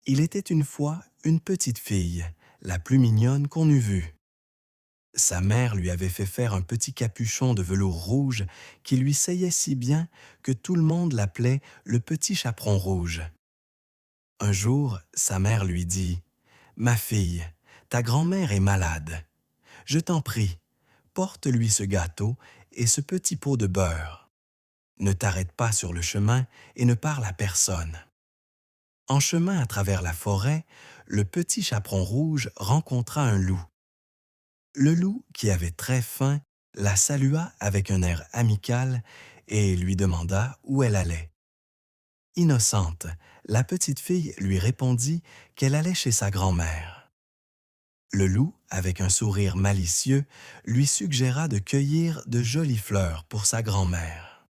Il était une fois une petite fille, la plus mignonne qu'on eût vue. Sa mère lui avait fait faire un petit capuchon de velours rouge qui lui seyait si bien que tout le monde l'appelait le petit chaperon rouge. Un jour, sa mère lui dit: Ma fille, ta grand-mère est malade. Je t'en prie, porte-lui ce gâteau et ce petit pot de beurre. Ne t'arrête pas sur le chemin et ne parle à personne. » En chemin à travers la forêt, le petit chaperon rouge rencontra un loup. Le loup, qui avait très faim, la salua avec un air amical et lui demanda où elle allait. Innocente, la petite fille lui répondit qu'elle allait chez sa grand-mère. Le loup, avec un sourire malicieux, lui suggéra de cueillir de jolies fleurs pour sa grand-mère.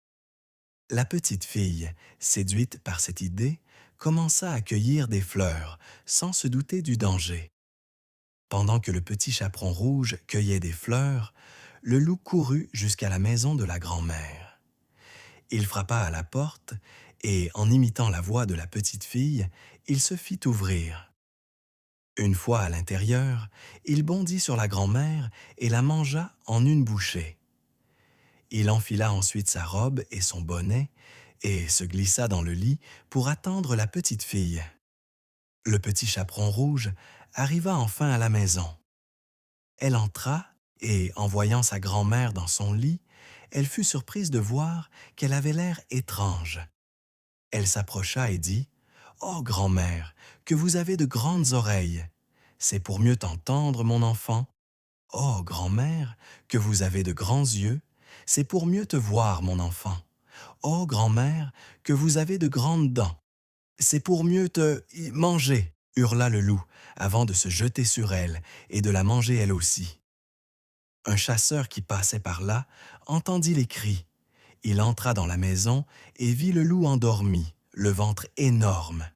La petite fille, séduite par cette idée, commença à cueillir des fleurs, sans se douter du danger. Pendant que le petit chaperon rouge cueillait des fleurs, le loup courut jusqu'à la maison de la grand-mère. Il frappa à la porte et, en imitant la voix de la petite fille, il se fit ouvrir. Une fois à l'intérieur, il bondit sur la grand-mère et la mangea en une bouchée. Il enfila ensuite sa robe et son bonnet et se glissa dans le lit pour attendre la petite fille. Le petit chaperon rouge arriva enfin à la maison. Elle entra et, en voyant sa grand-mère dans son lit, elle fut surprise de voir qu'elle avait l'air étrange. Elle s'approcha et dit: « Oh, grand-mère, que vous avez de grandes oreilles! C'est pour mieux t'entendre, mon enfant. Oh, grand-mère, que vous avez de grands yeux! C'est pour mieux te voir, mon enfant. Oh, grand-mère, que vous avez de grandes dents! C'est pour mieux manger! » hurla le loup, avant de se jeter sur elle et de la manger elle aussi. Un chasseur qui passait par là entendit les cris. Il entra dans la maison et vit le loup endormi, le ventre énorme.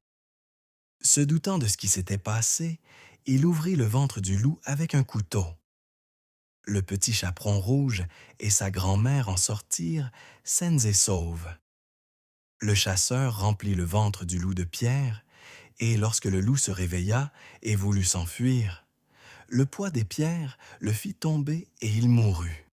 Se doutant de ce qui s'était passé, il ouvrit le ventre du loup avec un couteau. Le petit chaperon rouge et sa grand-mère en sortirent saines et sauves. Le chasseur remplit le ventre du loup de pierres, et lorsque le loup se réveilla et voulut s'enfuir, le poids des pierres le fit tomber et il mourut.